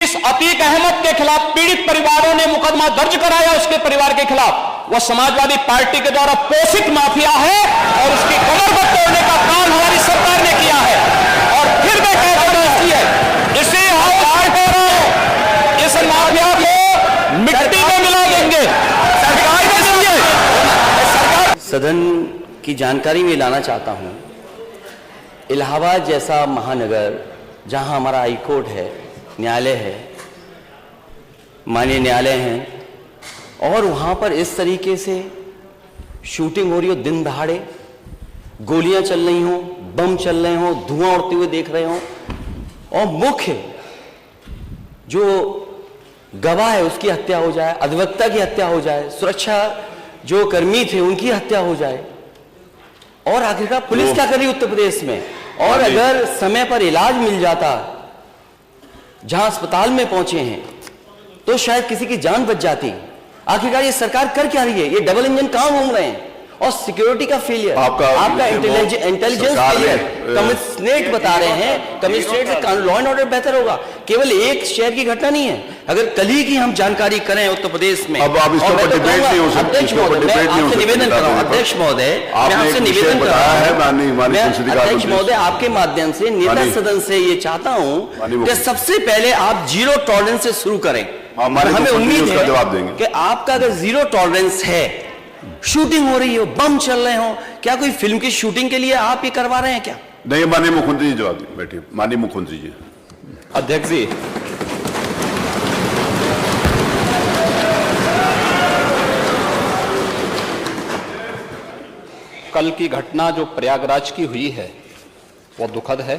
जिस अतीक अहमद के खिलाफ पीड़ित परिवारों ने मुकदमा दर्ज कराया उसके परिवार के खिलाफ, वह समाजवादी पार्टी के द्वारा पोषित माफिया है और उसकी कमर को तोड़ने का काम हमारी सरकार ने किया है। और फिर मैं कहती है इसी इस माफिया को मिट्टी में मिला देंगे। सदन की जानकारी में लाना चाहता हूं, इलाहाबाद जैसा महानगर जहां हमारा हाई कोर्ट है, न्यायालय है, माननीय न्यायालय हैं, और वहां पर इस तरीके से शूटिंग हो रही हो, दिन दहाड़े गोलियां चल रही हो, बम चल रहे हो, धुआं उड़ते हुए देख रहे हो, और मुख्य जो गवाह है उसकी हत्या हो जाए, अधिवक्ता की हत्या हो जाए, सुरक्षा जो कर्मी थे उनकी हत्या हो जाए, और आखिरकार पुलिस क्या कर रही है उत्तर प्रदेश में? और अगर समय पर इलाज मिल जाता जहां अस्पताल में पहुंचे हैं तो शायद किसी की जान बच जाती। आखिरकार ये सरकार कर क्या रही है? ये डबल इंजन कहां घूम रहे हैं? और सिक्योरिटी का फेलियर, आपका इंटेलिजेंस फेलियर, कमिश्नरेट बता रहे हैं, कमिश्नरेट से लॉ एंड ऑर्डर बेहतर होगा। केवल एक शहर की घटना नहीं है, अगर कल ही की हम जानकारी करें उत्तर प्रदेश में। अब आप इसके ऊपर डिबेट नहीं हो सकती, अध्यक्ष महोदय मैं आपसे निवेदन कर रहा हूं, अध्यक्ष महोदय मैं आपसे निवेदन कर रहा हूं, अध्यक्ष महोदय आपके माध्यम से नेता सदन से ये चाहता हूं कि सबसे पहले आप जीरो टॉलरेंस से शुरू करें। हमें उम्मीद है कि आपका अगर जीरो टॉलरेंस है, शूटिंग हो रही हो, बम चल रहे हो, क्या कोई फिल्म की शूटिंग के लिए आप ये करवा रहे हैं क्या? नहीं, माननीय मुख्यमंत्री जी जवाब बैठिए। माननीय मुख्यमंत्री जी। अध्यक्ष जी, कल की घटना जो प्रयागराज की हुई है वो दुखद है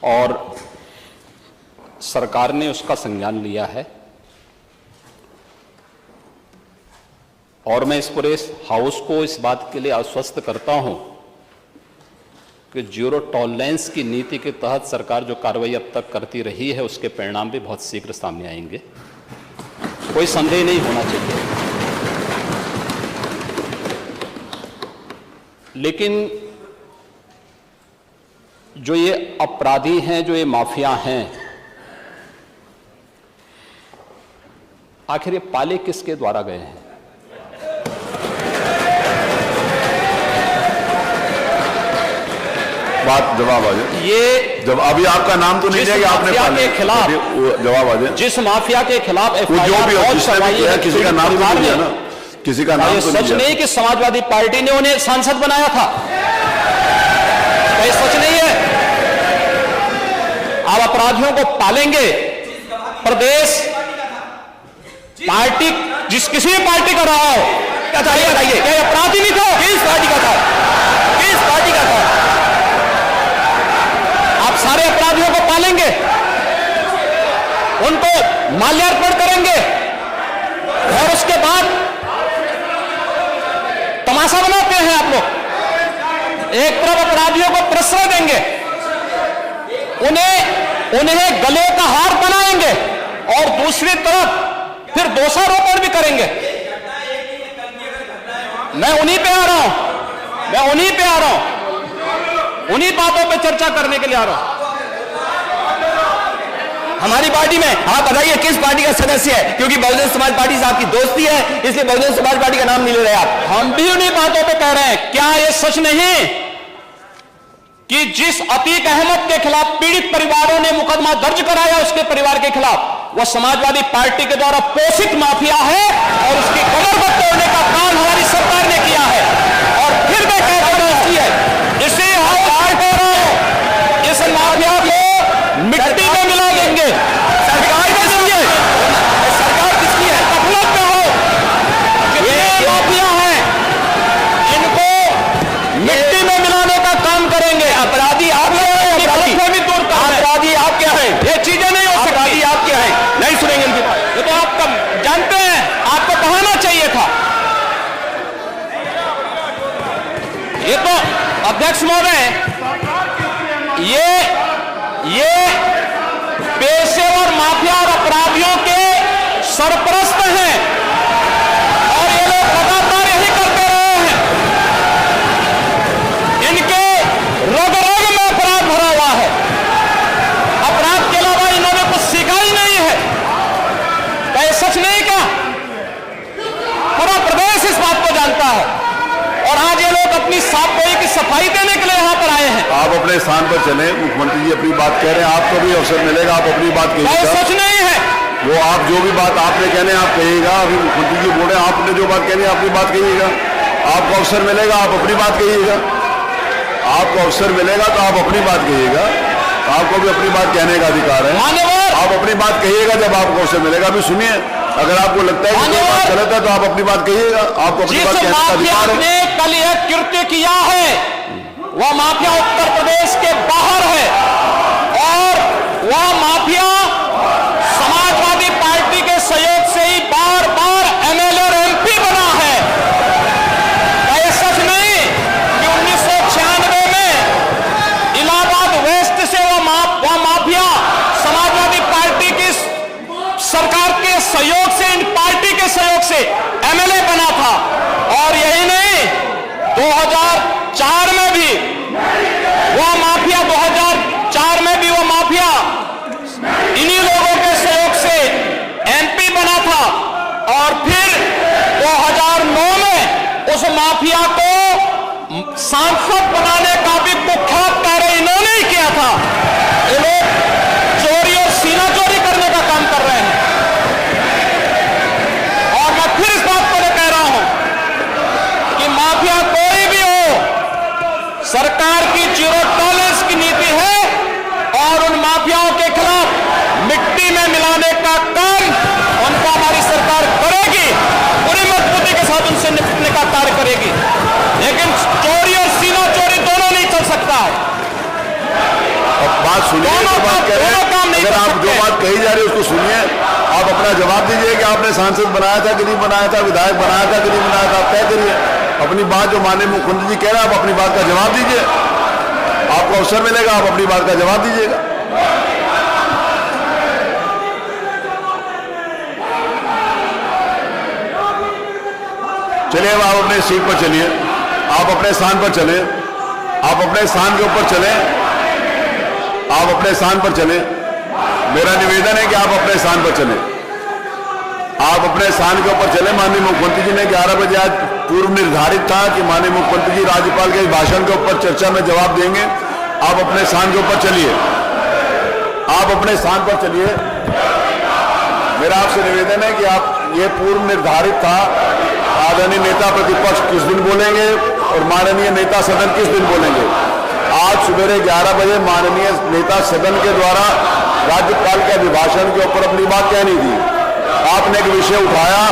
और सरकार ने उसका संज्ञान लिया है, और मैं इस पूरे हाउस को इस बात के लिए आश्वस्त करता हूं कि जीरो टॉलरेंस की नीति के तहत सरकार जो कार्रवाई अब तक करती रही है उसके परिणाम भी बहुत शीघ्र सामने आएंगे, कोई संदेह नहीं होना चाहिए। लेकिन जो ये अपराधी हैं, जो ये माफिया हैं, आखिर ये पाले किसके द्वारा गए हैं? बात जवाब आ जाए। ये जब अभी आपका नाम तो नहीं है कि आपने के खिलाफ जवाब आ जाए। जिस माफिया के खिलाफ जो भी है, किसी का नाम तो नहीं है ना, किसी का नाम तो सच नहीं कि समाजवादी पार्टी ने उन्हें सांसद बनाया था, ये सच नहीं है। आप अपराधियों को पालेंगे, प्रदेश पार्टी जिस किसी भी पार्टी का रहा हो, बताइए क्या अपराधी नहीं था? किस पार्टी का था? किस पार्टी का था? आप सारे अपराधियों को पालेंगे, उनको माल्यार्पण करेंगे और उसके बाद तमाशा बनाते हैं आप लोग। एक तरफ अपराधियों को प्रश्रय देंगे, उन्हें गले का हार बनाएंगे, और दूसरी तरफ फिर दोषारोपण भी करेंगे। मैं उन्हीं पे आ रहा हूं, उन्हीं बातों पे चर्चा करने के लिए आ रहा हूं। हमारी पार्टी में आप बताइए किस पार्टी का सदस्य है? क्योंकि बहुजन समाज पार्टी से आपकी दोस्ती है, इसलिए बहुजन समाज पार्टी का नाम नहीं ले रहे आप। हम भी उन्हीं बातों पे कह रहे हैं। क्या ये सच नहीं कि जिस अतीक अहमद के खिलाफ पीड़ित परिवारों ने मुकदमा दर्ज कराया उसके परिवार के खिलाफ, वह समाजवादी पार्टी के द्वारा पोषित माफिया है और उसकी कमर को तोड़ने का काम हमारी सरकार ने किया है। और फिर मैं कहता हूं इसी इस माफिया को मिट्टी में मिला देंगे। सरकार किसकी है? गफलत में हो, ये माफिया हैं, इनको मिट्टी में मिलाने का काम करेंगे। अपराधी आप क्या है? अपराधी आप क्या है? ये चीजें नहीं हो सकती। अपराधी आप क्या है? नहीं सुनेंगे इनकी बात। ये तो आप जानते हैं, आपको कहना चाहिए था। ये तो अध्यक्ष महोदय, ये पेशेवर माफिया और अपराधियों के सरपरस्त हैं और ये लोग लगातार यही करते रहे हैं। इनके रग रग में अपराध भरा हुआ है। अपराध के स्थान पर चले। मुख्यमंत्री जी अपनी बात कह रहे हैं, आपको भी अवसर मिलेगा, आप अपनी बात कोई कहिएगा। सच नहीं है। वो आप जो भी बात आपने कहने आप कहिएगा। अभी मुख्यमंत्री जी बोले आपने जो बात कहनी है अपनी बात कहिएगा। आपको अवसर मिलेगा, आप अपनी बात कहिएगा। आपको अवसर मिलेगा तो आप अपनी बात कहिएगा। आपको भी अपनी बात कहने का अधिकार है। मान्यवर, आप अपनी बात कहिएगा जब आपको अवसर मिलेगा। अभी सुनिए, अगर आपको लगता है कि कोई बात गलत है तो आप अपनी बात कहिएगा। आपको अपनी जिस बात कहने का माफिया अधिकार है। ने कल यह कृत्य किया है वह माफिया उत्तर प्रदेश के बाहर है और वह माफिया समाजवादी पार्टी के सहयोग से ही बार बार एमएलए और एमपी बना है। क्या सच नहीं कि 1996 में इलाहाबाद वेस्ट से वह माफिया समाजवादी पार्टी की सरकार के सहयोग से, इन पार्टी के सहयोग से एमएलए बना था। और यही नहीं, 2004 में भी वह माफिया 2004 में भी वह माफिया इन्हीं लोगों के सहयोग से एमपी बना था। और फिर 2009 में उस माफिया को सांसद बनाने का भी कुख्यात कार्य इन्होंने ही किया था। ये लोग चोरी और सीना चोरी करने का काम कर रहे हैं। और मैं फिर इस बात को कह रहा हूं कि माफिया कोई भी हो, सरकार की जीरो टॉलरेंस की नीति है और उन माफियाओं के खिलाफ मिट्टी में मिलाने का काम उनका हमारी सरकार करेगी। पूरी मजबूती के साथ उनसे निपटने का कार्य करेगी। लेकिन चोरी और सीना चोरी दोनों नहीं चल सकता है। अब बात सुनिए, जो बात कह रहे हैं, अगर आप जो बात कही जा रही है उसको सुनिए। आप अपना जवाब दीजिए कि आपने सांसद बनाया था कि नहीं बनाया था, विधायक बनाया था कि नहीं बनाया था, आप तय करिए। अपनी बात जो माननीय मुख्यमंत्री जी कह रहे हैं, आप अपनी बात का जवाब दीजिए। आपको अवसर मिलेगा, आप अपनी बात का जवाब दीजिएगा। चलिए, अब आप अपने सीट पर चलिए, आप अपने स्थान पर चले, आप अपने स्थान के ऊपर चले, आप अपने स्थान पर चले। मेरा निवेदन है कि आप अपने स्थान पर चले, आप अपने स्थान के ऊपर चले। माननीय मुख्यमंत्री जी ने 11 बजे आज पूर्व निर्धारित था कि माननीय मुख्यमंत्री जी राज्यपाल के भाषण के ऊपर चर्चा में जवाब देंगे। आप अपने स्थान के ऊपर चलिए, आप अपने स्थान पर चलिए। मेरा आपसे निवेदन है कि आप, ये पूर्व निर्धारित था आदरणीय नेता प्रतिपक्ष किस दिन बोलेंगे और माननीय नेता सदन किस दिन बोलेंगे। आज सुबह 11 बजे माननीय नेता सदन के द्वारा राज्यपाल के अभिभाषण के ऊपर अपनी बात कहनी थी। आपने एक विषय उठाया,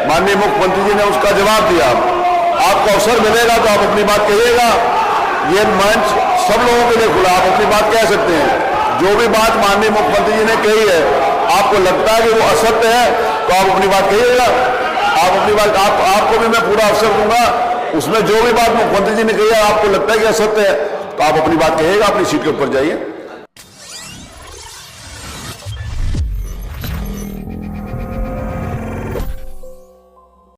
माननीय मुख्यमंत्री जी ने उसका जवाब दिया। आपको अवसर मिलेगा तो आप अपनी बात कहिएगा। ये मंच सब लोगों के लिए खुला, आप अपनी बात कह सकते हैं। जो भी बात माननीय मुख्यमंत्री जी ने कही है, आपको लगता है कि वो असत्य है तो आप अपनी बात कहिएगा। आप अपनी बात, आपको भी मैं पूरा अवसर दूंगा। उसमें जो भी बात मुख्यमंत्री जी ने कही है आपको लगता है कि असत्य है तो आप अपनी बात कहिएगा। अपनी सीट के ऊपर जाइए।